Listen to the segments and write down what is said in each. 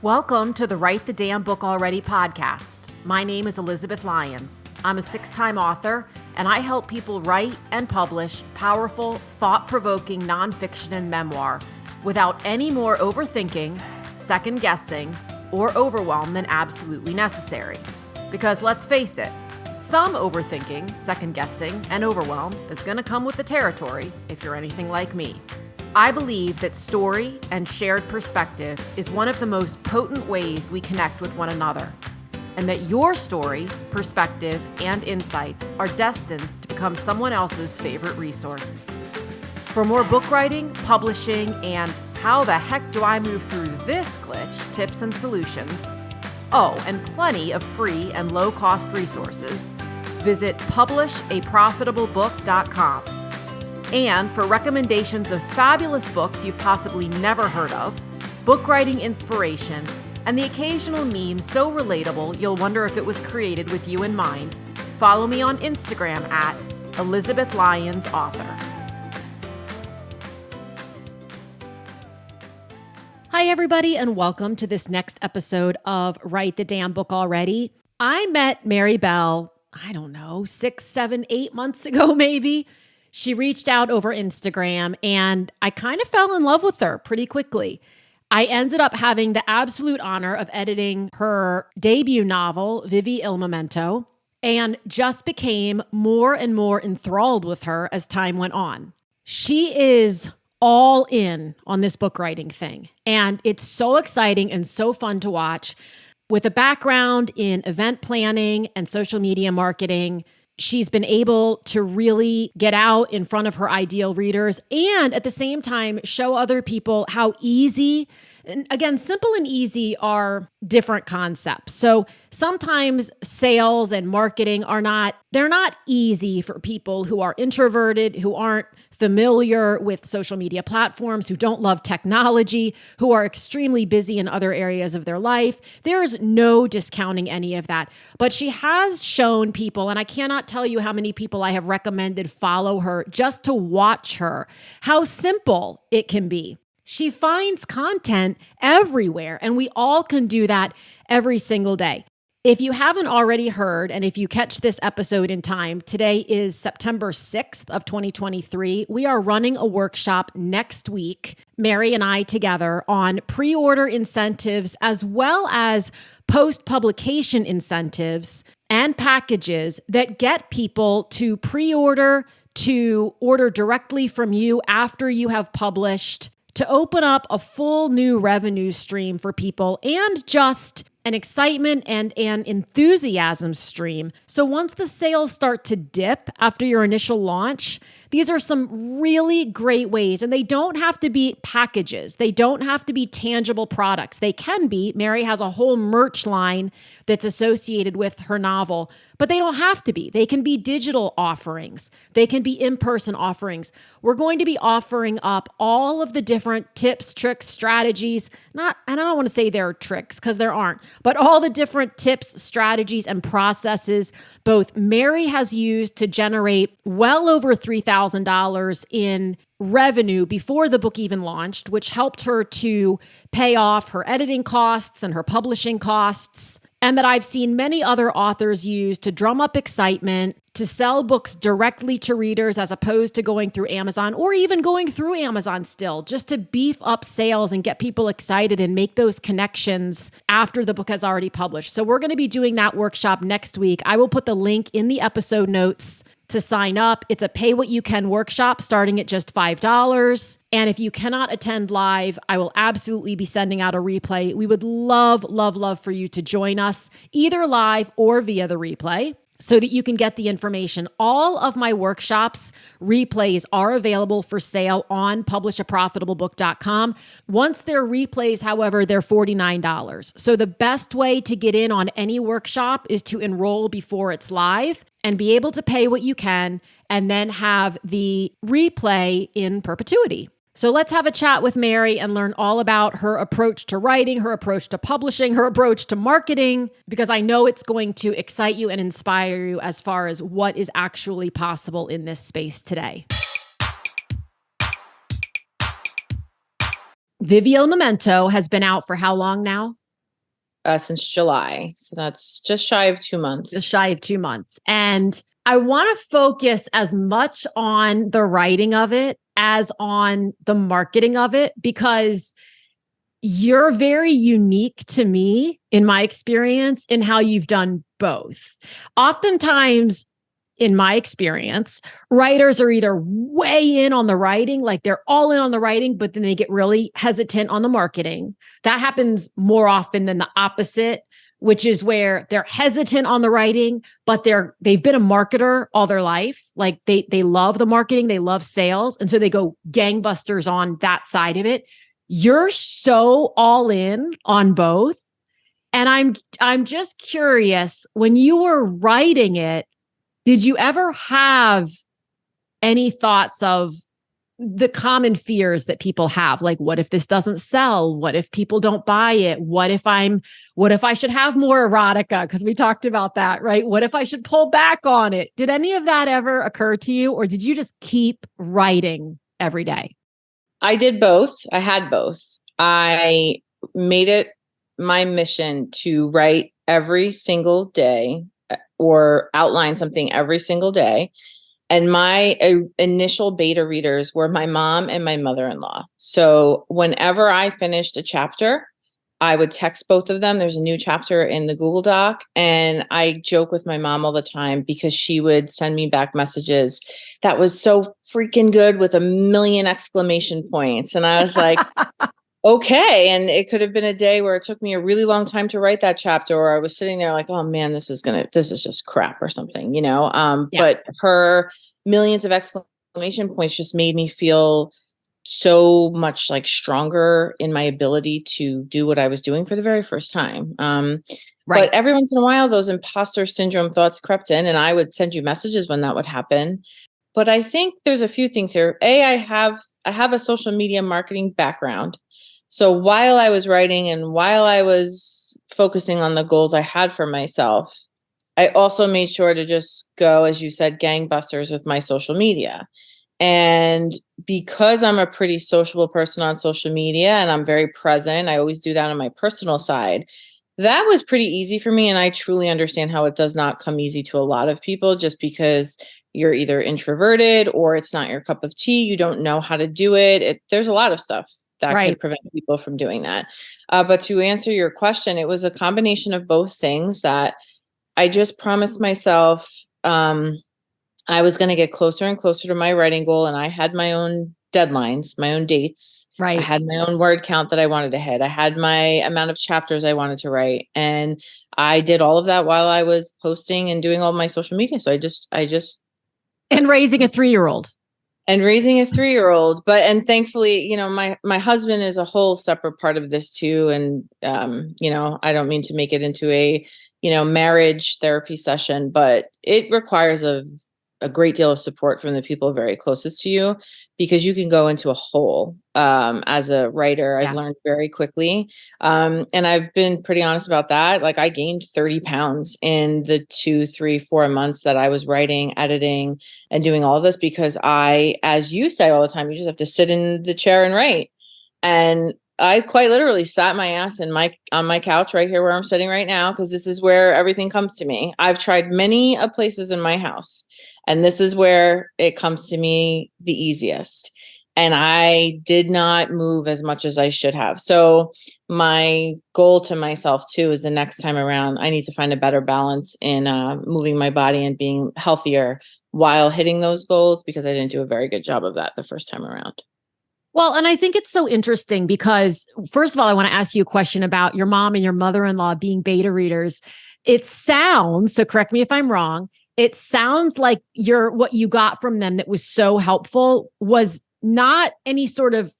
Welcome to the Write the Damn Book Already podcast. My name is Elizabeth Lyons. I'm a 6-time author, and I help people write and publish powerful, thought-provoking nonfiction and memoir without any more overthinking, second-guessing, or overwhelm than absolutely necessary. Because let's face it, some overthinking, second-guessing, and overwhelm is going to come with the territory if you're anything like me. I believe that story and shared perspective is one of the most potent ways we connect with one another, and that your story, perspective, and insights are destined to become someone else's favorite resource. For more book writing, publishing, and how the heck do I move through this glitch tips and solutions, and plenty of free and low-cost resources, visit publishaprofitablebook.com. And for recommendations of fabulous books you've possibly never heard of, book writing inspiration, and the occasional meme so relatable you'll wonder if it was created with you in mind, follow me on Instagram at Elizabeth Lyons Author. Hi, everybody, and welcome to this next episode of Write the Damn Book Already. I met Mary Belle, 6, 7, 8 months ago, maybe. She reached out over Instagram, and I kind of fell in love with her pretty quickly. I ended up having the absolute honor of editing her debut novel, Vivi, Momento, and just became more and more enthralled with her as time went on. She is all in on this book writing thing, and it's so exciting and so fun to watch. With a background in event planning and social media marketing, she's been able to really get out in front of her ideal readers and at the same time show other people how easy, and again, simple and easy are different concepts. So sometimes sales and marketing they're not easy for people who are introverted, who aren't familiar with social media platforms, who don't love technology, who are extremely busy in other areas of their life. There's no discounting any of that. But she has shown people, and I cannot tell you how many people I have recommended follow her just to watch her, how simple it can be. She finds content everywhere, and we all can do that every single day. If you haven't already heard, and if you catch this episode in time, today is September 6th of 2023. We are running a workshop next week, Mary and I together, on pre-order incentives as well as post-publication incentives and packages that get people to pre-order, to order directly from you after you have published, to open up a full new revenue stream for people, and just an excitement and an enthusiasm stream. So once the sales start to dip after your initial launch, these are some really great ways, and they don't have to be packages. They don't have to be tangible products. They can be. Mary has a whole merch line that's associated with her novel, but they don't have to be. They can be digital offerings. They can be in-person offerings. We're going to be offering up all of the different tips, tricks, strategies. I don't want to say they're tricks because there aren't, but all the different tips, strategies, and processes both Mary has used to generate well over $3,000 in revenue before the book even launched, which helped her to pay off her editing costs and her publishing costs, and that I've seen many other authors use to drum up excitement, to sell books directly to readers as opposed to going through Amazon, or even going through Amazon still, just to beef up sales and get people excited and make those connections after the book has already published. So we're going to be doing that workshop next week. I will put the link in the episode notes to sign up. It's a pay what you can workshop starting at just $5. And if you cannot attend live, I will absolutely be sending out a replay. We would love, love, love for you to join us either live or via the replay, so that you can get the information. All of my workshops replays are available for sale on publishaprofitablebook.com. Once they're replays, however, they're $49. So the best way to get in on any workshop is to enroll before it's live and be able to pay what you can and then have the replay in perpetuity. So let's have a chat with Mary and learn all about her approach to writing, her approach to publishing, her approach to marketing, because I know it's going to excite you and inspire you as far as what is actually possible in this space today. Vivi, Momento has been out for how long now? since July. So that's just shy of 2 months. Just shy of 2 months. And I want to focus as much on the writing of it as on the marketing of it, because you're very unique to me in my experience in how you've done both. Oftentimes, in my experience, writers are either way in on the writing, like they're all in on the writing, but then they get really hesitant on the marketing. That happens more often than the opposite, which is where they're hesitant on the writing, but they've been a marketer all their life. Like they love the marketing, they love sales, and so they go gangbusters on that side of it. You're so all in on both. And I'm just curious, when you were writing it, did you ever have any thoughts of the common fears that people have? Like, what if this doesn't sell? What if people don't buy it? What if I should have more erotica? Because we talked about that, right? What if I should pull back on it? Did any of that ever occur to you? Or did you just keep writing every day? I did both. I had both. I made it my mission to write every single day or outline something every single day. And my initial beta readers were my mom and my mother-in-law. So whenever I finished a chapter, I would text both of them. There's a new chapter in the Google Doc. And I joke with my mom all the time because she would send me back messages that was so freaking good with a million exclamation points. And I was like, okay. And it could have been a day where it took me a really long time to write that chapter, or I was sitting there like, oh man, this is just crap or something, Yeah. But her millions of exclamation points just made me feel so much like stronger in my ability to do what I was doing for the very first time. Right. But every once in a while, those imposter syndrome thoughts crept in, and I would send you messages when that would happen. But I think there's a few things here. I have a social media marketing background. So while I was writing and while I was focusing on the goals I had for myself, I also made sure to just go, as you said, gangbusters with my social media. And because I'm a pretty sociable person on social media and I'm very present, I always do that on my personal side. That was pretty easy for me. And I truly understand how it does not come easy to a lot of people, just because you're either introverted or it's not your cup of tea. You don't know how to do it. There's a lot of stuff that could prevent people from doing that. But to answer your question, it was a combination of both things that I just promised myself I was going to get closer and closer to my writing goal. And I had my own deadlines, my own dates. Right. I had my own word count that I wanted to hit. I had my amount of chapters I wanted to write. And I did all of that while I was posting and doing all my social media. So I just. And raising a 3-year-old. And thankfully, my husband is a whole separate part of this too. And, I don't mean to make it into a, marriage therapy session, but it requires a great deal of support from the people very closest to you, because you can go into a hole as a writer. I've learned very quickly. And I've been pretty honest about that. Like, I gained 30 pounds in the 2, 3, 4 months that I was writing, editing, and doing all this, because as you say all the time, you just have to sit in the chair and write. And I quite literally sat my ass on my couch right here where I'm sitting right now, because this is where everything comes to me. I've tried many places in my house, and this is where it comes to me the easiest. And I did not move as much as I should have. So my goal to myself too is the next time around, I need to find a better balance in moving my body and being healthier while hitting those goals, because I didn't do a very good job of that the first time around. Well, and I think it's so interesting because, first of all, I want to ask you a question about your mom and your mother-in-law being beta readers. It sounds, so correct me if I'm wrong, it sounds like what you got from them that was so helpful was not any sort of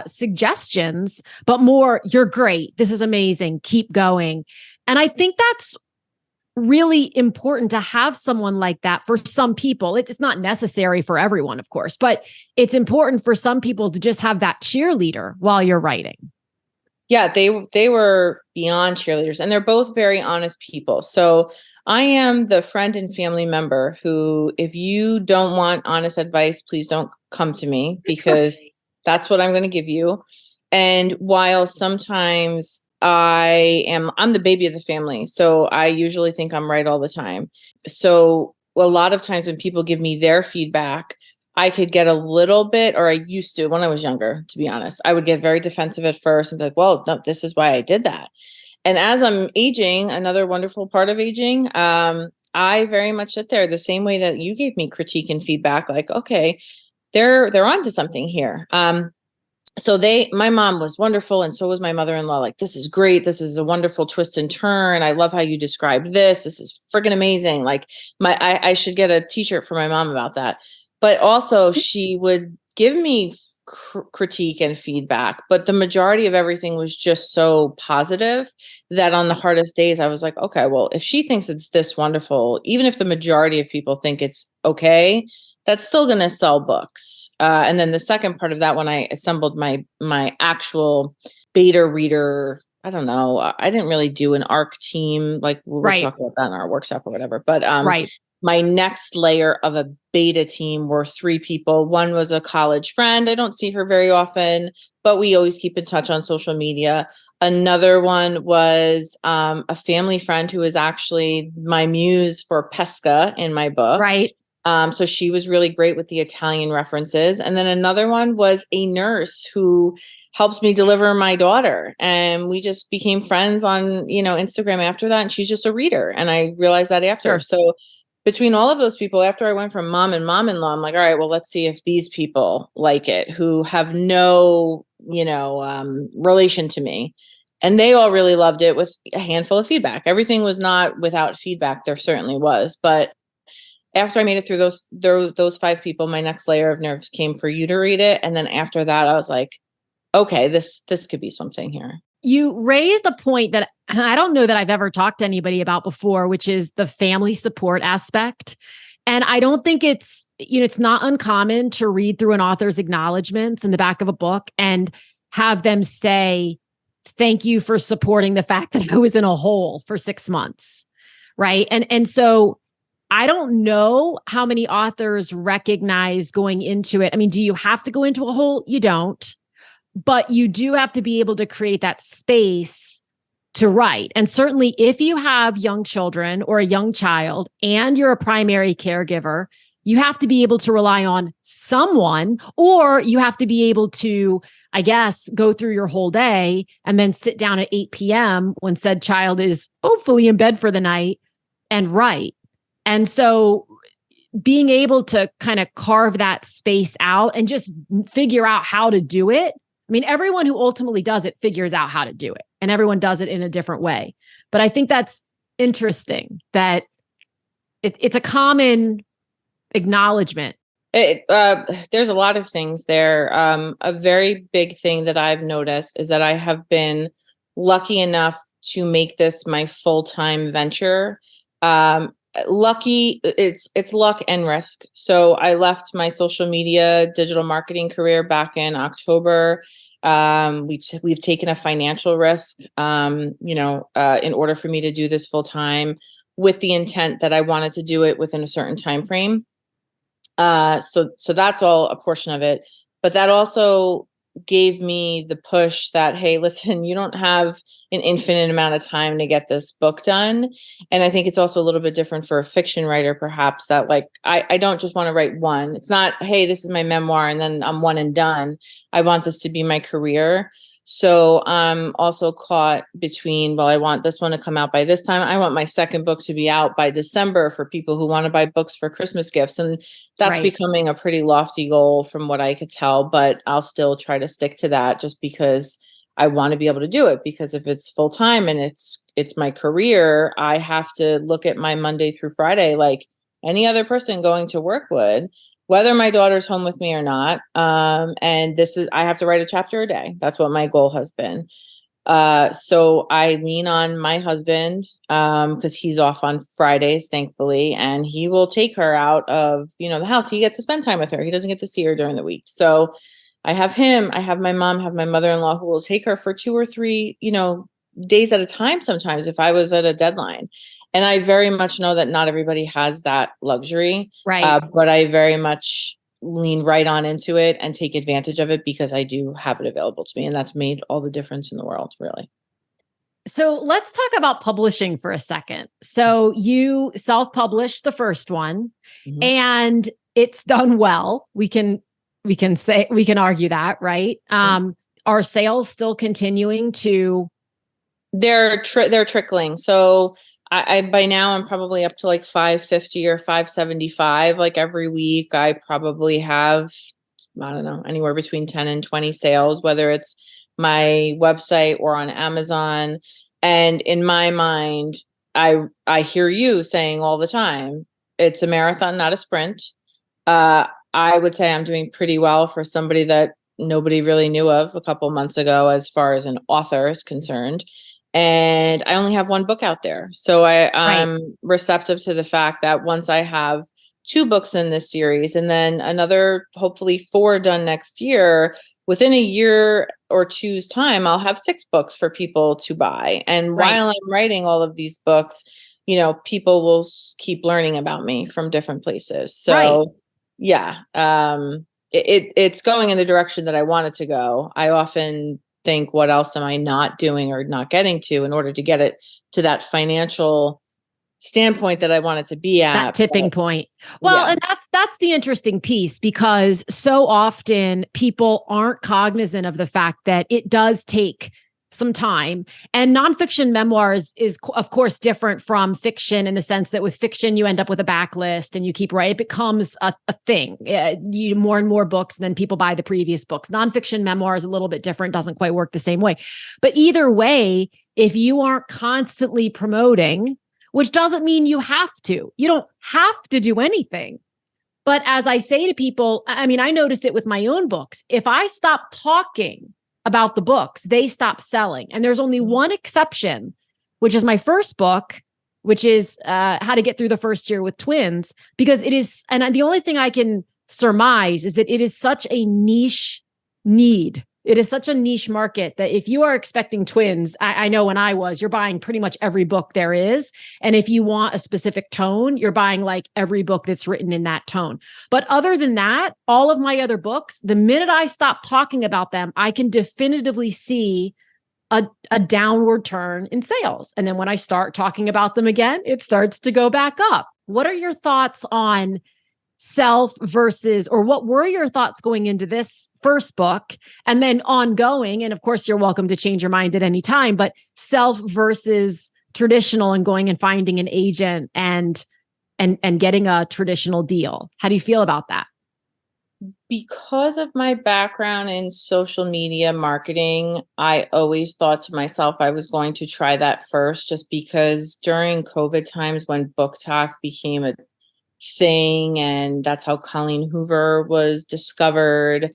suggestions, but more, you're great, this is amazing, keep going. And I think that's really important to have someone like that for some people. It's not necessary for everyone, of course, but it's important for some people to just have that cheerleader while you're writing. Yeah, they were beyond cheerleaders, and they're both very honest people. So I am the friend and family member who, if you don't want honest advice, please don't come to me, because that's what I'm going to give you. And while sometimes I'm the baby of the family. So I usually think I'm right all the time. So a lot of times when people give me their feedback, I could get a little bit, or I used to when I was younger, to be honest, I would get very defensive at first and be like, well, no, this is why I did that. And as I'm aging, another wonderful part of aging, I very much sit there the same way that you gave me critique and feedback, like, okay, they're onto something here. So my mom was wonderful, and so was my mother-in-law. Like, this is great. This is a wonderful twist and turn. I love how you described this. This is freaking amazing. Like, I should get a t-shirt for my mom about that. But also, she would give me critique and feedback, but the majority of everything was just so positive that on the hardest days, I was like, okay, well, if she thinks it's this wonderful, even if the majority of people think it's okay, that's still going to sell books. And then the second part of that, when I assembled my actual beta reader, I don't know, I didn't really do an ARC team. Like, we'll talk about that in our workshop or whatever. But my next layer of a beta team were 3 people. One was a college friend. I don't see her very often, but we always keep in touch on social media. Another one was a family friend who is actually my muse for Pesca in my book. Right. So she was really great with the Italian references. And then another one was a nurse who helped me deliver my daughter. And we just became friends on, Instagram after that. And she's just a reader. And I realized that after. Sure. So between all of those people, after I went from mom and mom-in-law, I'm like, all right, well, let's see if these people like it, who have no, relation to me. And they all really loved it, with a handful of feedback. Everything was not without feedback. There certainly was. But after I made it through those 5 people, my next layer of nerves came for you to read it. And then after that, I was like, okay, this could be something here. You raised a point that I don't know that I've ever talked to anybody about before, which is the family support aspect. And I don't think it's not uncommon to read through an author's acknowledgments in the back of a book and have them say, thank you for supporting the fact that I was in a hole for 6 months. Right. And so I don't know how many authors recognize going into it. I mean, do you have to go into a hole? You don't. But you do have to be able to create that space to write. And certainly if you have young children or a young child and you're a primary caregiver, you have to be able to rely on someone, or you have to be able to, I guess, go through your whole day and then sit down at 8 p.m. when said child is hopefully in bed for the night and write. And so being able to kind of carve that space out and just figure out how to do it. I mean, everyone who ultimately does it figures out how to do it, and everyone does it in a different way. But I think that's interesting that it's a common acknowledgement. There's a lot of things there. A very big thing that I've noticed is that I have been lucky enough to make this my full-time venture. Lucky, it's luck and risk. So I left my social media digital marketing career back in October. We've taken a financial risk, in order for me to do this full time, with the intent that I wanted to do it within a certain time frame. So that's all a portion of it, but that also gave me the push that, hey, listen, you don't have an infinite amount of time to get this book done. And I think it's also a little bit different for a fiction writer, perhaps, that like, I don't just want to write one. It's not, hey, this is my memoir and then I'm one and done. I want this to be my career. So I'm also caught between, well, I want this one to come out by this time. I want my second book to be out by December for people who want to buy books for Christmas gifts. And that's becoming a pretty lofty goal from what I could tell, but I'll still try to stick to that just because I want to be able to do it. Because if it's full time and it's my career, I have to look at my Monday through Friday like any other person going to work would, whether my daughter's home with me or not. And I have to write a chapter a day. That's what my goal has been. So I lean on my husband, because he's off on Fridays, thankfully, and he will take her out of, the house. He gets to spend time with her. He doesn't get to see her during the week. So I have him, I have my mom, have my mother-in-law who will take her for 2 or 3, days at a time sometimes if I was at a deadline. And I very much know that not everybody has that luxury, right? But I very much lean right on into it and take advantage of it because I do have it available to me. And that's made all the difference in the world, really. So let's talk about publishing for a second. So you self-published the first one Mhm. and it's done well. We can argue that, right? Are sales still continuing to They're trickling. So I by now I'm probably up to like 550 or 575. Like every week, I probably have, I don't know, anywhere between 10 and 20 sales, whether it's my website or on Amazon. And in my mind, I hear you saying all the time, it's a marathon, not a sprint. I would say I'm doing pretty well for somebody that nobody really knew of a couple months ago, as far as an author is concerned. And I only have one book out there. So right? I'm receptive to the fact that once I have two books in this series and then another, hopefully four done next year, within a year or two's time, I'll have six books for people to buy. And Right. while I'm writing all of these books, people will keep learning about me from different places. Right. So yeah, it's going in the direction that I want it to go. I often think, what else am I not doing or not getting to in order to get it to that financial standpoint that I want it to be That at? tipping point. Well, Yeah. and that's the interesting piece because so often people aren't cognizant of the fact that it does take some time. And nonfiction memoirs is of course different from fiction in the sense that with fiction you end up with a backlist and you keep right. It becomes a thing. You more and more books, and then people buy the previous books. Nonfiction memoir is a little bit different, doesn't quite work the same way. But either way, if you aren't constantly promoting, which doesn't mean you have to. You don't have to do anything. But as I say to people, I mean, I notice it with my own books. If I stop talking about the books, they stop selling. And there's only one exception, which is my first book, which is How to Get Through the First Year with Twins, because it is, and the only thing I can surmise is that it is such a niche need. It is such a niche market that if you are expecting twins, I know when I was, you're buying pretty much every book there is. And if you want a specific tone, you're buying like every book that's written in that tone. But other than that, all of my other books, the minute I stop talking about them, I can definitively see a downward turn in sales. And then when I start talking about them again, it starts to go back up. What are your thoughts on self versus, or what were your thoughts going into this first book and then ongoing? And of course, you're welcome to change your mind at any time, but self versus traditional and going and finding an agent and getting a traditional deal. How do you feel about that? Because of my background in social media marketing, I always thought to myself I was going to try that first, just because during COVID times when book talk became a thing, and that's how Colleen Hoover was discovered,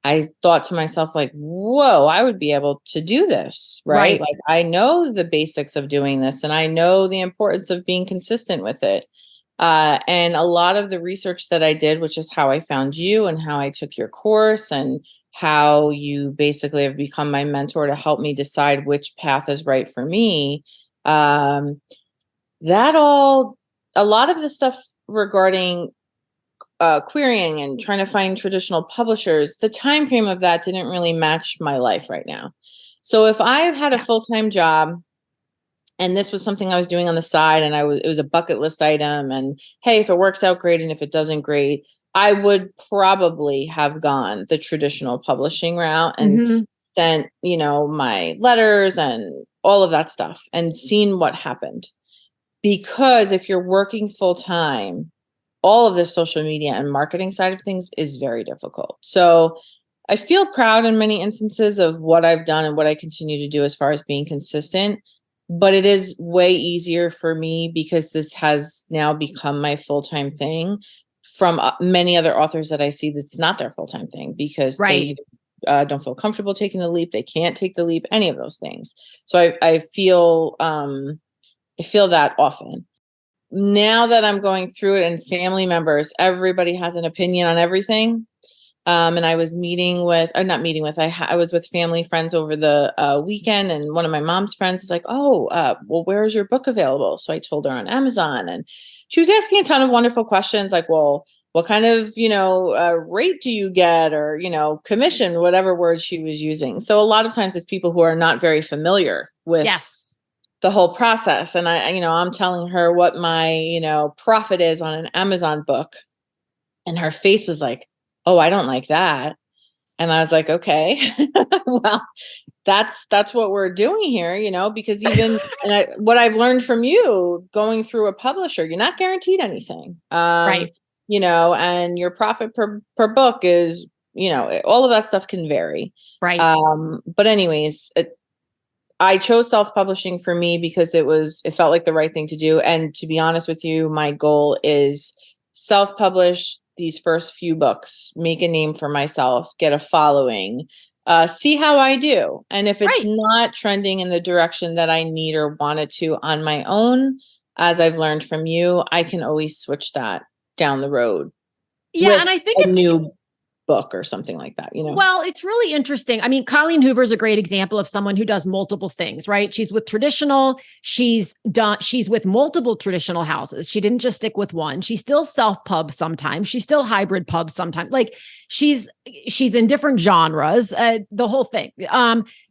I thought to myself, like, whoa, I would be able to do this, right? Right. Like, I know the basics of doing this, and I know the importance of being consistent with it. And a lot of the research that I did, which is how I found you and how I took your course and how you basically have become my mentor to help me decide which path is right for me. Um, that all, a lot of the stuff regarding querying and trying to find traditional publishers, the time frame of that didn't really match my life right now. So if I had a Yeah. full-time job and this was something I was doing on the side, and it was a bucket list item, and hey, if it works out, great, and if it doesn't, great, I would probably have gone the traditional publishing route and Mm-hmm. sent, my letters and all of that stuff and seen what happened. Because if you're working full time, all of this social media and marketing side of things is very difficult. So I feel proud in many instances of what I've done and what I continue to do as far as being consistent. But it is way easier for me because this has now become my full-time thing, from many other authors that I see that's not their full-time thing because Right. they don't feel comfortable taking the leap. They can't take the leap, any of those things. So I feel that often. Now that I'm going through it, and family members, everybody has an opinion on everything. And I was meeting with, not meeting with, I was with family friends over the weekend, and one of my mom's friends is like, oh, well, where is your book available? So I told her on Amazon, and she was asking a ton of wonderful questions like, well, what kind of, rate do you get, or, commission, whatever word she was using. So a lot of times it's people who are not very familiar with Yes. the whole process. And I'm telling her what my, profit is on an Amazon book. And her face was like, oh, I don't like that. And I was like, okay, well, that's what we're doing here, because even what I've learned from you going through a publisher, you're not guaranteed anything. Right. And your profit per book is, all of that stuff can vary. Right. But anyways, I chose self-publishing for me because it felt like the right thing to do. And to be honest with you, my goal is self-publish these first few books, make a name for myself, get a following, see how I do. And if it's not trending in the direction that I need or wanted to on my own, as I've learned from you, I can always switch that down the road. Yeah. And I think a new book or something like that, Well, it's really interesting. I mean, Colleen Hoover is a great example of someone who does multiple things, right? She's with traditional, she's with multiple traditional houses. She didn't just stick with one. She's still self-pub sometimes. She's still hybrid pub sometimes. Like she's in different genres, the whole thing.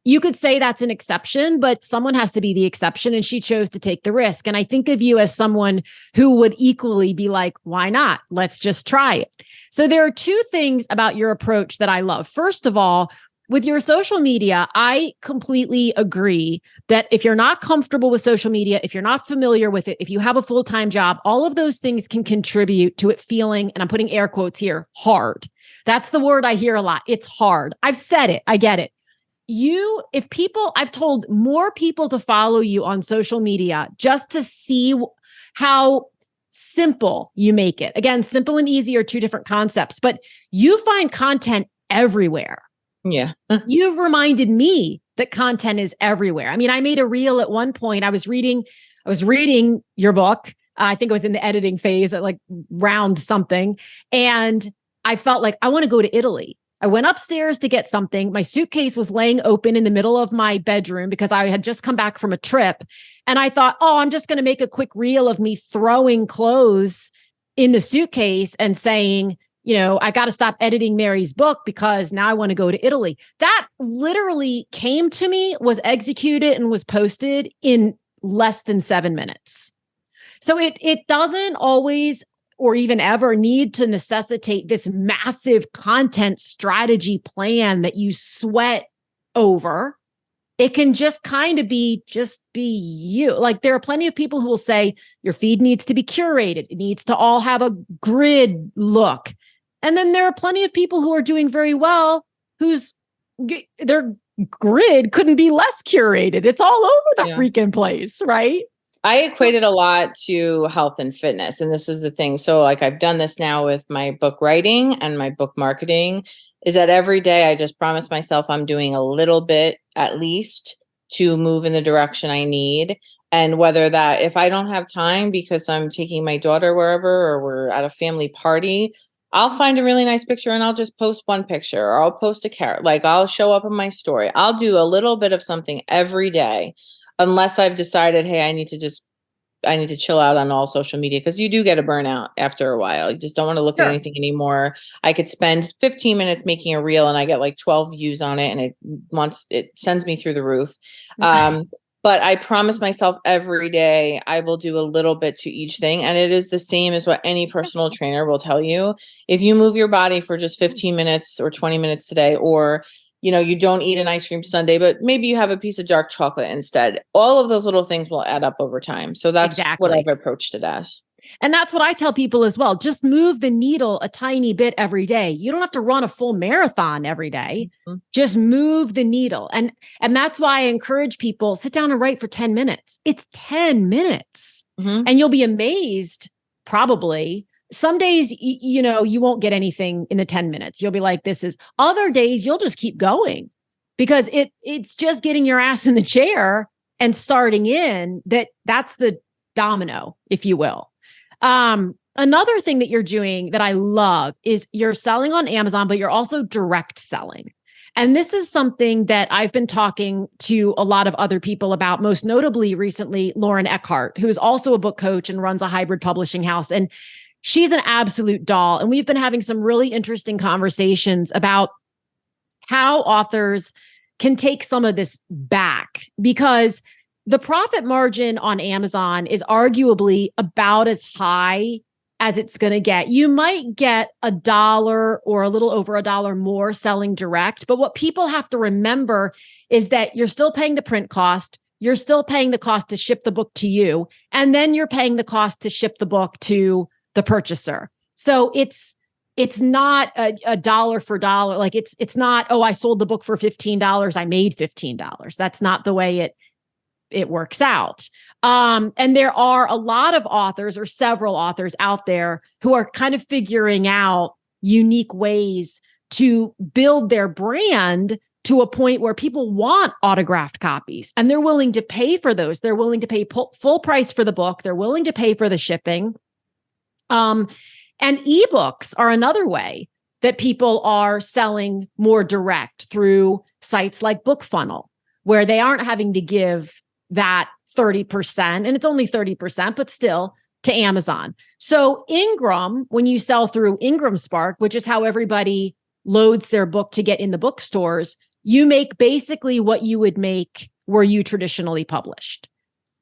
You could say that's an exception, but someone has to be the exception. And she chose to take the risk. And I think of you as someone who would equally be like, why not? Let's just try it. So there are two things about your approach that I love. First of all, with your social media, I completely agree that if you're not comfortable with social media, if you're not familiar with it, if you have a full-time job, all of those things can contribute to it feeling, and I'm putting air quotes here, hard. That's the word I hear a lot. It's hard. I've said it. I get it. I've told more people to follow you on social media just to see how simple you make it. Again, simple and easy are two different concepts, but you find content everywhere. Yeah. You've reminded me that content is everywhere. I mean, I made a reel at one point. I was reading your book. I think it was in the editing phase at like round something. And I felt like I want to go to Italy. I went upstairs to get something. My suitcase was laying open in the middle of my bedroom because I had just come back from a trip. And I thought, oh, I'm just going to make a quick reel of me throwing clothes in the suitcase and saying, I got to stop editing Mary's book because now I want to go to Italy. That literally came to me, was executed, and was posted in less than 7 minutes. So it doesn't always or even ever need to necessitate this massive content strategy plan that you sweat over. It can just kind of be you. Like there are plenty of people who will say your feed needs to be curated. It needs to all have a grid look. And then there are plenty of people who are doing very well their grid couldn't be less curated. It's all over the freaking place, right? I equate it a lot to health and fitness. And this is the thing. So like I've done this now with my book writing and my book marketing, is that every day I just promise myself I'm doing a little bit at least to move in the direction I need. And whether that, if I don't have time because I'm taking my daughter wherever or we're at a family party, I'll find a really nice picture and I'll just post one picture or I'll post a carrot. Like I'll show up in my story. I'll do a little bit of something every day. Unless I've decided, hey, I need to chill out on all social media because you do get a burnout after a while. You just don't want to look at anything anymore. I could spend 15 minutes making a reel and I get like 12 views on it and it sends me through the roof. But I promise myself every day I will do a little bit to each thing. And it is the same as what any personal trainer will tell you. If you move your body for just 15 minutes or 20 minutes today, or you don't eat an ice cream sundae, but maybe you have a piece of dark chocolate instead. All of those little things will add up over time. So that's what I've approached it as. And that's what I tell people as well. Just move the needle a tiny bit every day. You don't have to run a full marathon every day. Mm-hmm. Just move the needle. And that's why I encourage people, sit down and write for 10 minutes. It's 10 minutes. Mm-hmm. And you'll be amazed, probably. Some days, you won't get anything in the 10 minutes. You'll be like, other days you'll just keep going because it's just getting your ass in the chair and starting in that's the domino, if you will. Another thing that you're doing that I love is you're selling on Amazon, but you're also direct selling. And this is something that I've been talking to a lot of other people about, most notably recently, Lauren Eckhart, who is also a book coach and runs a hybrid publishing house. And she's an absolute doll. And we've been having some really interesting conversations about how authors can take some of this back, because the profit margin on Amazon is arguably about as high as it's going to get. You might get $1 or a little over $1 more selling direct. But what people have to remember is that you're still paying the print cost. You're still paying the cost to ship the book to you. And then you're paying the cost to ship the book to the purchaser. So it's not a dollar for dollar. Like it's not, oh, I sold the book for $15. I made $15. That's not the way it works out. And there are a lot of authors or several authors out there who are kind of figuring out unique ways to build their brand to a point where people want autographed copies and they're willing to pay for those. They're willing to pay full price for the book. They're willing to pay for the shipping. And ebooks are another way that people are selling more direct through sites like BookFunnel, where they aren't having to give that 30%, and it's only 30%, but still to Amazon. So Ingram, when you sell through Ingram Spark, which is how everybody loads their book to get in the bookstores, you make basically what you would make were you traditionally published.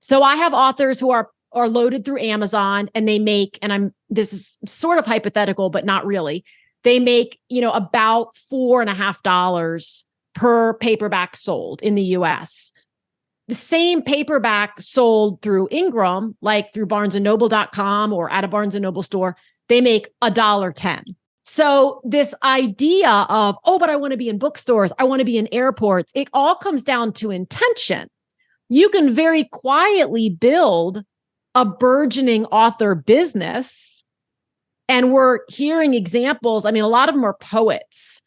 So I have authors who are loaded through Amazon and they make, and this is sort of hypothetical, but not really. They make, about $4.50 per paperback sold in the US. The same paperback sold through Ingram, like through barnesandnoble.com or at a Barnes and Noble store, they make $1.10. So this idea of, oh, but I want to be in bookstores, I want to be in airports, it all comes down to intention. You can very quietly build a burgeoning author business. And we're hearing examples. I mean, a lot of them are poets.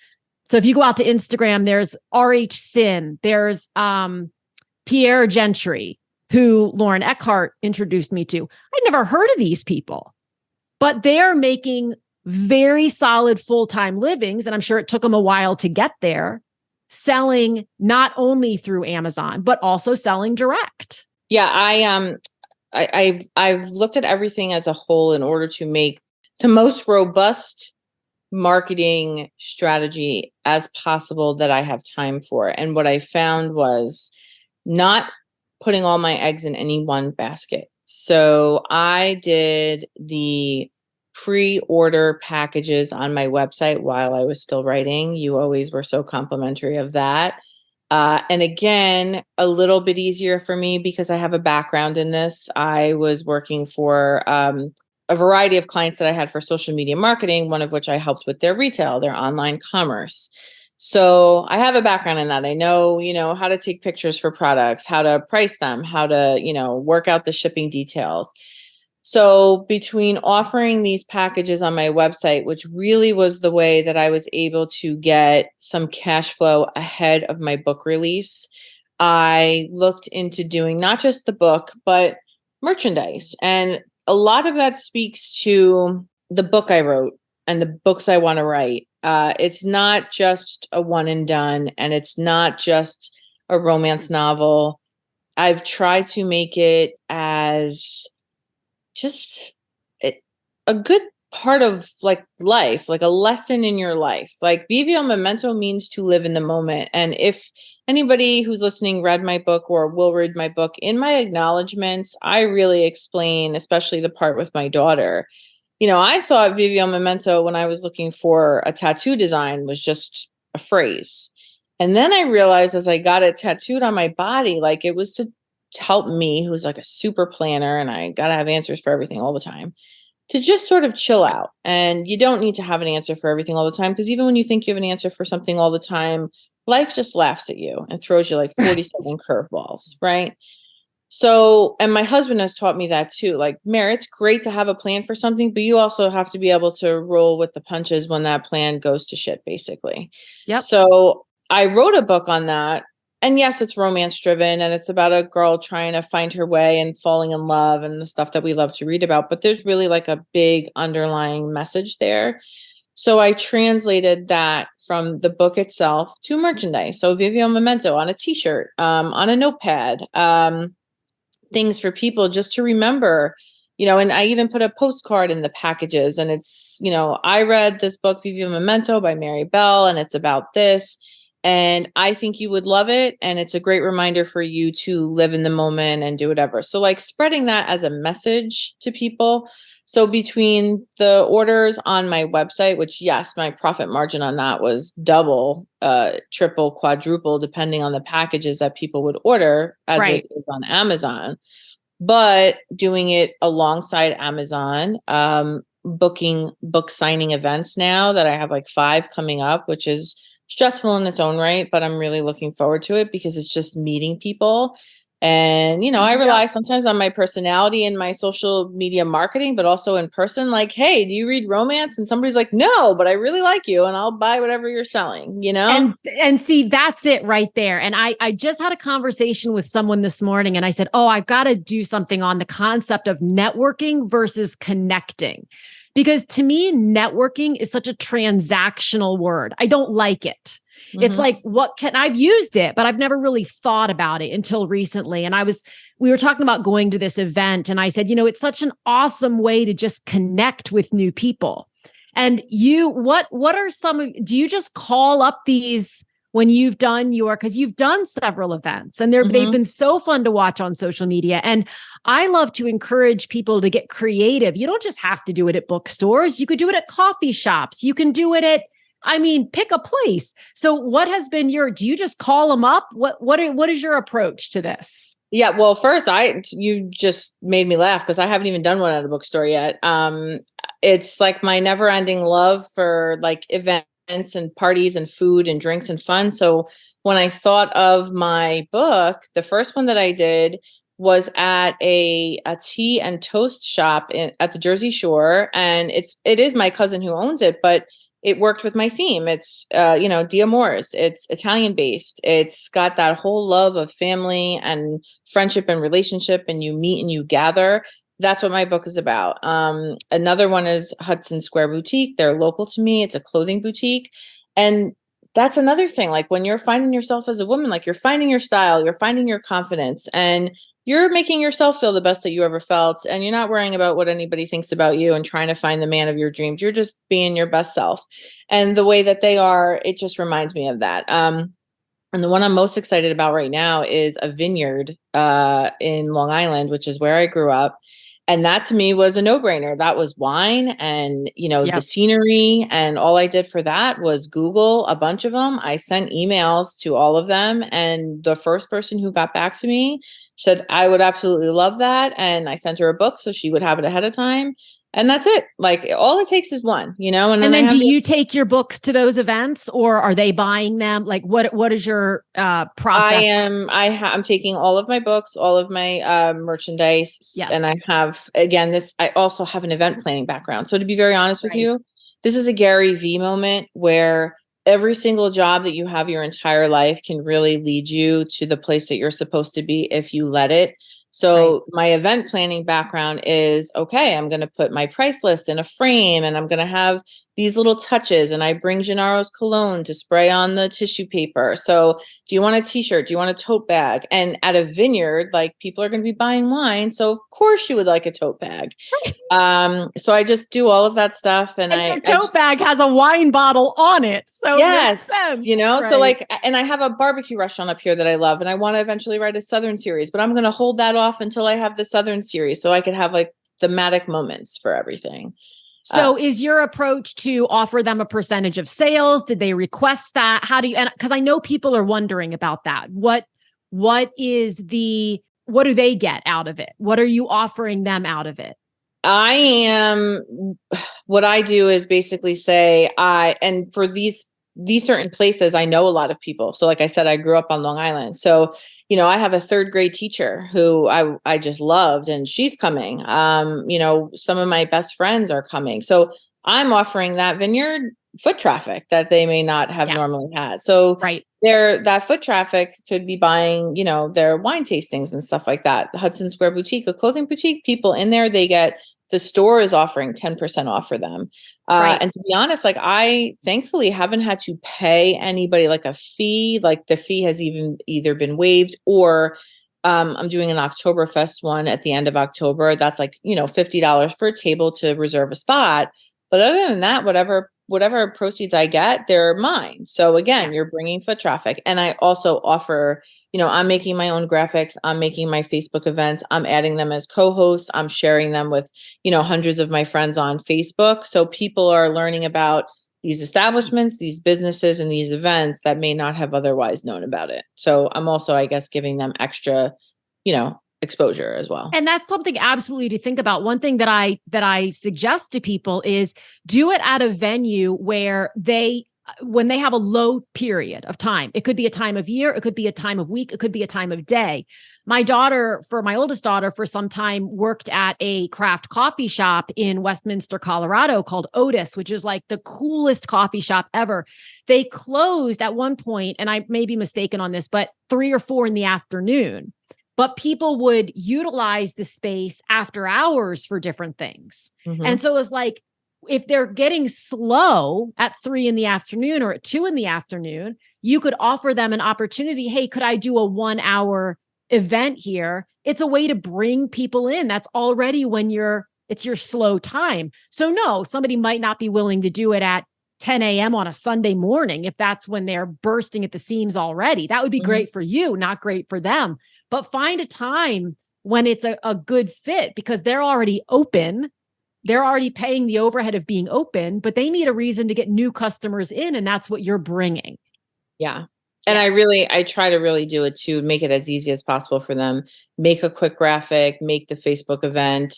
So if you go out to Instagram, there's R.H. Sin, there's Pierre Gentry, who Lauren Eckhart introduced me to. I'd never heard of these people, but they're making very solid full-time livings. And I'm sure it took them a while to get there, selling not only through Amazon, but also selling direct. Yeah, I've looked at everything as a whole in order to make the most robust marketing strategy as possible that I have time for. And what I found was not putting all my eggs in any one basket. So I did the pre-order packages on my website while I was still writing. You always were so complimentary of that. And again, a little bit easier for me because I have a background in this. I was working for a variety of clients that I had for social media marketing, one of which I helped with their retail, their online commerce. So I have a background in that. I know, how to take pictures for products, how to price them, how to, work out the shipping details. So between offering these packages on my website, which really was the way that I was able to get some cash flow ahead of my book release, I looked into doing not just the book, but merchandise. And a lot of that speaks to the book I wrote and the books I want to write. It's not just a one and done, and it's not just a romance novel. I've tried to make it as just a good part of life, like a lesson in your life. Like Vivi on Memento means to live in the moment. And if anybody who's listening read my book or will read my book, in my acknowledgments, I really explain, especially the part with my daughter. I thought Vivi on Memento when I was looking for a tattoo design was just a phrase. And then I realized as I got it tattooed on my body, like it was to help me, who's like a super planner and I got to have answers for everything all the time, to just sort of chill out. And you don't need to have an answer for everything all the time, because even when you think you have an answer for something all the time, life just laughs at you and throws you like 47 curveballs, right? So, and my husband has taught me that too. Like, Mary, it's great to have a plan for something, but you also have to be able to roll with the punches when that plan goes to shit, basically. Yep. So I wrote a book on that. And yes, it's romance driven and it's about a girl trying to find her way and falling in love and the stuff that we love to read about. But there's really like a big underlying message there. So I translated that from the book itself to merchandise. So Vivi on Memento on a t-shirt, on a notepad, things for people just to remember, and I even put a postcard in the packages, and it's, I read this book, Vivi on Memento by Mary Belle, and it's about this. And I think you would love it. And it's a great reminder for you to live in the moment and do whatever. So like spreading that as a message to people. So between the orders on my website, which yes, my profit margin on that was double, triple, quadruple, depending on the packages that people would order as Right. it is on Amazon. But doing it alongside Amazon, booking book signing events now that I have like 5 coming up, which is stressful in its own right, but I'm really looking forward to it because it's just meeting people. And, I rely sometimes on my personality and my social media marketing, but also in person, like, hey, do you read romance? And somebody's like, no, but I really like you and I'll buy whatever you're selling, And see, that's it right there. And I just had a conversation with someone this morning and I said, oh, I've got to do something on the concept of networking versus connecting. Because to me, networking is such a transactional word. I don't like it. It's like, I've used it, but I've never really thought about it until recently. And we were talking about going to this event and I said, it's such an awesome way to just connect with new people. And what are do you just call up these when you've done because you've done several events and they've been so fun to watch on social media. And I love to encourage people to get creative. You don't just have to do it at bookstores. You could do it at coffee shops. You can do it pick a place. So what has been do you just call them up? What is your approach to this? Yeah, well, first, you just made me laugh because I haven't even done one at a bookstore yet. It's like my never-ending love for like events and parties and food and drinks and fun. So when I thought of my book, the first one that I did was at a tea and toast shop at the Jersey Shore, and it is my cousin who owns it, but it worked with my theme. It's, D'Amours. It's Italian based. It's got that whole love of family and friendship and relationship, and you meet and you gather. That's what my book is about. Another one is Hudson Square Boutique. They're local to me. It's a clothing boutique. And that's another thing. Like when you're finding yourself as a woman, like you're finding your style, you're finding your confidence, and you're making yourself feel the best that you ever felt. And you're not worrying about what anybody thinks about you and trying to find the man of your dreams. You're just being your best self. And the way that they are, it just reminds me of that. And the one I'm most excited about right now is a vineyard in Long Island, which is where I grew up. And that to me was a no-brainer. That was wine and, the scenery. And all I did for that was Google a bunch of them. I sent emails to all of them. And the first person who got back to me said, I would absolutely love that. And I sent her a book so she would have it ahead of time. And that's it. Like all it takes is one, and then do you take your books to those events or are they buying them? Like what is your process? I'm taking all of my books, all of my merchandise. Yes. And I have, again, I also have an event planning background. So to be very honest with you, this is a Gary V moment where every single job that you have your entire life can really lead you to the place that you're supposed to be if you let it. So my event planning background is, okay, I'm going to put my price list in a frame and I'm going to have these little touches, and I bring Gennaro's cologne to spray on the tissue paper. So do you want a t-shirt? Do you want a tote bag? And at a vineyard, like people are going to be buying wine. So of course you would like a tote bag. So I just do all of that stuff. And your tote bag has a wine bottle on it. So yes, so like, and I have a barbecue restaurant up here that I love, and I want to eventually write a Southern series, but I'm going to hold that off until I have the Southern series so I could have like thematic moments for everything. So is your approach to offer them a percentage of sales? Did they request that? How do you, and because I know people are wondering about that. What do they get out of it? What are you offering them out of it? What I do is basically say, and for these certain places, I know a lot of people. So like I said, I grew up on Long Island. So, I have a 3rd grade teacher who I just loved, and she's coming. Some of my best friends are coming. So I'm offering that vineyard foot traffic that they may not have normally had. So that foot traffic could be buying, their wine tastings and stuff like that. The Hudson Square Boutique, a clothing boutique, people in there, the store is offering 10% off for them. And to be honest, like I thankfully haven't had to pay anybody like a fee. Like the fee has either been waived or I'm doing an Oktoberfest one at the end of October. That's like, $50 for a table to reserve a spot. But other than that, whatever whatever proceeds I get, they're mine. So again, you're bringing foot traffic. And I also offer, I'm making my own graphics. I'm making my Facebook events. I'm adding them as co-hosts. I'm sharing them with, hundreds of my friends on Facebook. So people are learning about these establishments, these businesses, and these events that may not have otherwise known about it. So I'm also, I guess, giving them extra, exposure as well. And that's something absolutely to think about. One thing that I suggest to people is do it at a venue where when they have a low period of time. It could be a time of year, it could be a time of week, it could be a time of day. My oldest daughter, for some time worked at a craft coffee shop in Westminster, Colorado called Otis, which is like the coolest coffee shop ever. They closed at one point, and I may be mistaken on this, but 3 or 4 in the afternoon. But people would utilize the space after hours for different things. Mm-hmm. And so it was like, if they're getting slow at 3 in the afternoon or at 2 in the afternoon, you could offer them an opportunity. Hey, could I do a 1-hour event here? It's a way to bring people in. That's already when it's your slow time. So no, somebody might not be willing to do it at 10 a.m. on a Sunday morning if that's when they're bursting at the seams already. That would be great for you, not great for them. But find a time when it's a good fit, because they're already open. They're already paying the overhead of being open, but they need a reason to get new customers in. And that's what you're bringing. Yeah. And I try to really do it to make it as easy as possible for them. Make a quick graphic, make the Facebook event,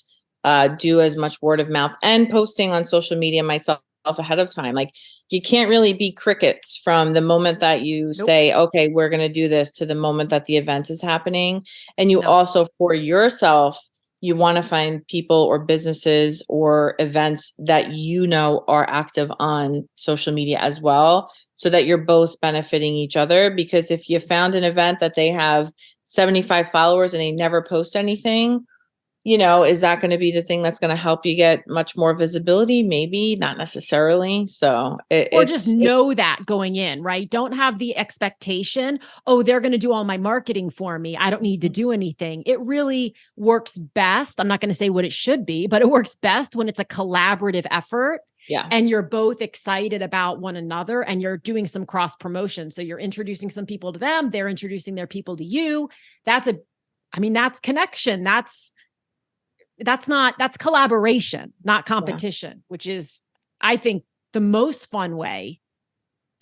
do as much word of mouth and posting on social media myself ahead of time. Like, you can't really be crickets from the moment that you say, okay, we're going to do this, to the moment that the event is happening. And you also, for yourself, you want to find people or businesses or events that are active on social media as well, so that you're both benefiting each other. Because if you found an event that they have 75 followers and they never post anything, is that going to be the thing that's going to help you get much more visibility? Maybe, not necessarily. So just know that going in, right? Don't have the expectation, oh, they're going to do all my marketing for me, I don't need to do anything. It really works best. I'm not going to say what it should be, but it works best when it's a collaborative effort. Yeah. And you're both excited about one another, and you're doing some cross promotion. So you're introducing some people to them, they're introducing their people to you. That's connection. That's collaboration, not competition, which is, I think, the most fun way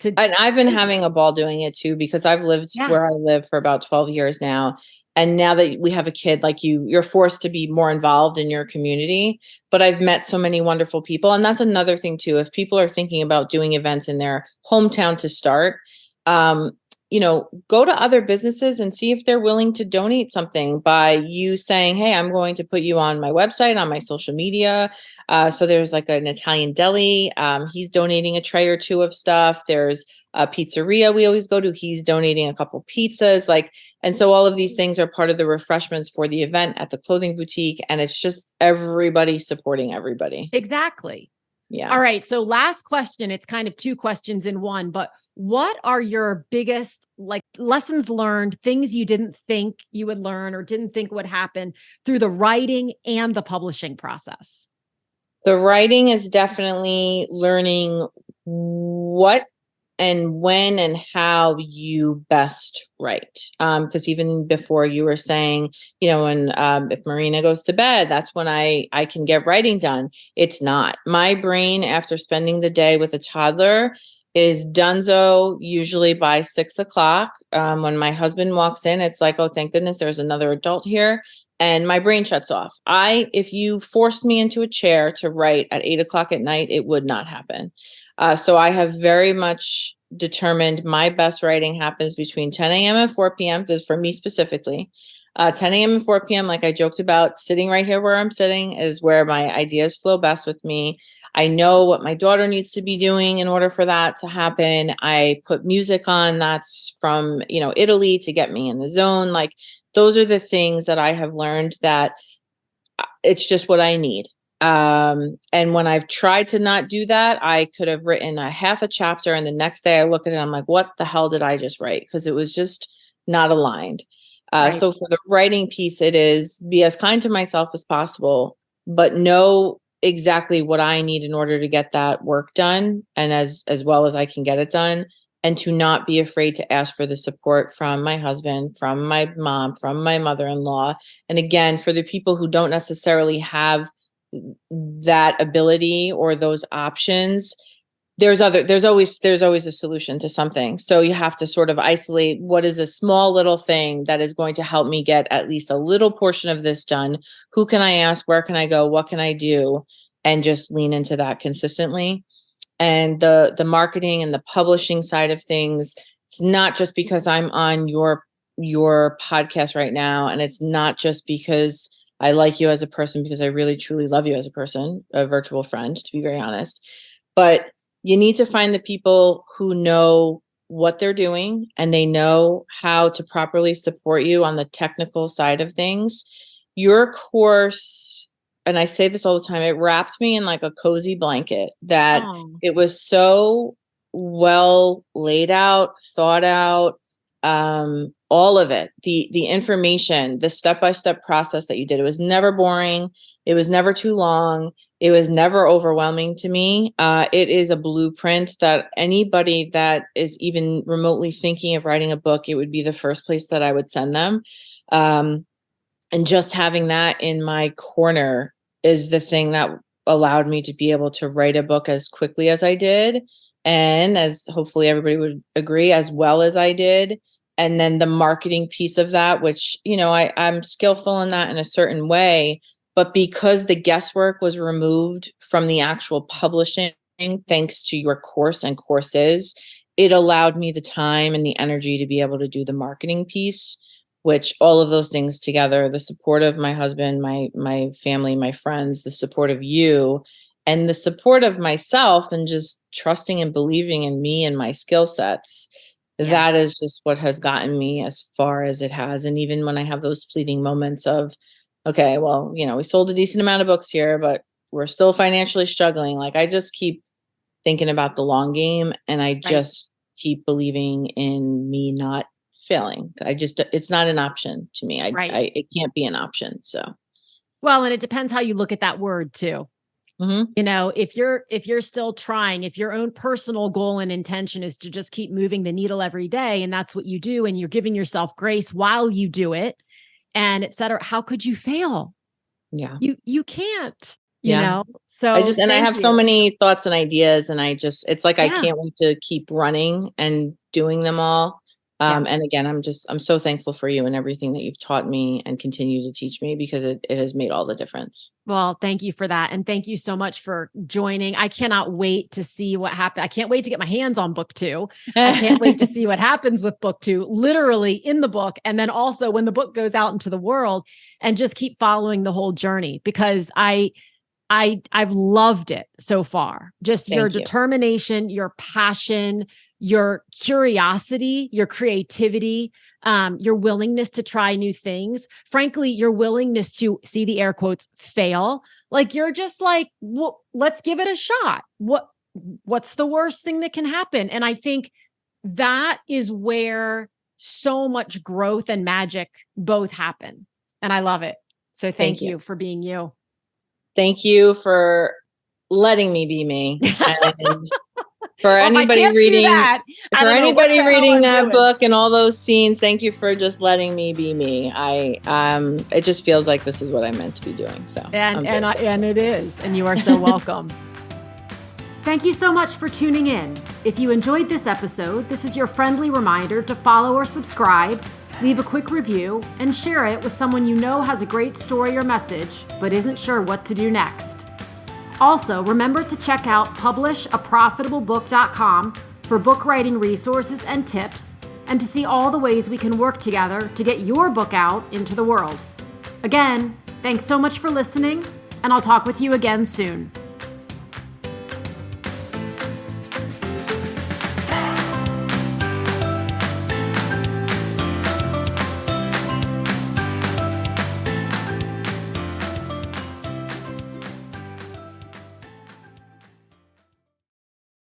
to. And I've been having a ball doing it too, because I've lived where I live for about 12 years now. And now that we have a kid, like you're forced to be more involved in your community. But I've met so many wonderful people. And that's another thing too. If people are thinking about doing events in their hometown to start, go to other businesses and see if they're willing to donate something by you saying, hey, I'm going to put you on my website, on my social media. So there's like an Italian deli. He's donating a tray or 2 of stuff. There's a pizzeria we always go to. He's donating a couple pizzas. And so all of these things are part of the refreshments for the event at the clothing boutique. And it's just everybody supporting everybody. Exactly. Yeah. All right. So last question. It's kind of 2 questions in one, but what are your biggest lessons learned, things you didn't think you would learn or didn't think would happen through the writing and the publishing process? The writing is definitely learning what and when and how you best write. Because even before, you were saying, when if Marina goes to bed, that's when I can get writing done. It's not. My brain, after spending the day with a toddler, is donezo usually by 6 o'clock. When my husband walks in, it's like, oh, thank goodness there's another adult here. And my brain shuts off. If you forced me into a chair to write at 8 o'clock at night, it would not happen. So I have very much determined my best writing happens between 10 a.m. and 4 p.m. This is for me specifically. 10 a.m. and 4 p.m., like I joked about, sitting right here where I'm sitting is where my ideas flow best with me. I know what my daughter needs to be doing in order for that to happen. I put music on that's from, Italy to get me in the zone. Like, those are the things that I have learned that it's just what I need. And when I've tried to not do that, I could have written a half a chapter, and the next day I look at it, I'm like, what the hell did I just write? Because it was just not aligned. Right. So for the writing piece, it is be as kind to myself as possible, but know exactly what I need in order to get that work done, and as well as I can get it done, and to not be afraid to ask for the support from my husband, from my mom, from my mother-in-law. And again, for the people who don't necessarily have that ability or those options, there's always a solution to something. So you have to sort of isolate what is a small little thing that is going to help me get at least a little portion of this done. Who can I ask? Where can I go? What can I do? And just lean into that consistently. And the marketing and the publishing side of things, it's not just because I'm on your podcast right now, and it's not just because I like you as a person, because I really truly love you as a person, a virtual friend, to be very honest. But you need to find the people who know what they're doing, and they know how to properly support you on the technical side of things. Your course, and I say this all the time, it wrapped me in like a cozy blanket, that it was so well laid out, thought out, all of it, the information, the step-by-step process that you did. It was never boring. It was never too long. It was never overwhelming to me. It is a blueprint that anybody that is even remotely thinking of writing a book, it would be the first place that I would send them. And just having that in my corner is the thing that allowed me to be able to write a book as quickly as I did. And as hopefully everybody would agree, as well as I did. And then the marketing piece of that, which, I'm skillful in that in a certain way, but because the guesswork was removed from the actual publishing, thanks to your course and courses, it allowed me the time and the energy to be able to do the marketing piece, which all of those things together, the support of my husband, my family, my friends, the support of you, and the support of myself, and just trusting and believing in me and my skill sets. Yeah. That is just what has gotten me as far as it has. And even when I have those fleeting moments of, okay, well, we sold a decent amount of books here, but we're still financially struggling. Like, I just keep thinking about the long game, and I just keep believing in me not failing. It's not an option to me. It can't be an option. So. Well, and it depends how you look at that word too. Mm-hmm. If you're still trying, if your own personal goal and intention is to just keep moving the needle every day, and that's what you do, and you're giving yourself grace while you do it, and et cetera, how could you fail? Yeah. You can't, so I have so many thoughts and ideas, and it's like, I can't wait to keep running and doing them all. And again, I'm so thankful for you and everything that you've taught me and continue to teach me, because it has made all the difference. Well, thank you for that. And thank you so much for joining. I cannot wait to see what happens. I can't wait to get my hands on book 2. I can't wait to see what happens with book 2, literally in the book. And then also when the book goes out into the world, and just keep following the whole journey, because I've loved it so far. Just your determination, your passion, your curiosity, your creativity, your willingness to try new things. Frankly, your willingness to, see the air quotes, fail. Like, you're just like, well, let's give it a shot. What's the worst thing that can happen? And I think that is where so much growth and magic both happen. And I love it. So thank you for being you. Thank you for letting me be me. And for anybody reading that book and all those scenes, thank you for just letting me be me. It just feels like this is what I'm meant to be doing. So and it is, and you are so welcome. Thank you so much for tuning in. If you enjoyed this episode, this is your friendly reminder to follow or subscribe, leave a quick review, and share it with someone you know has a great story or message, but isn't sure what to do next. Also, remember to check out publishaprofitablebook.com for book writing resources and tips, and to see all the ways we can work together to get your book out into the world. Again, thanks so much for listening, and I'll talk with you again soon.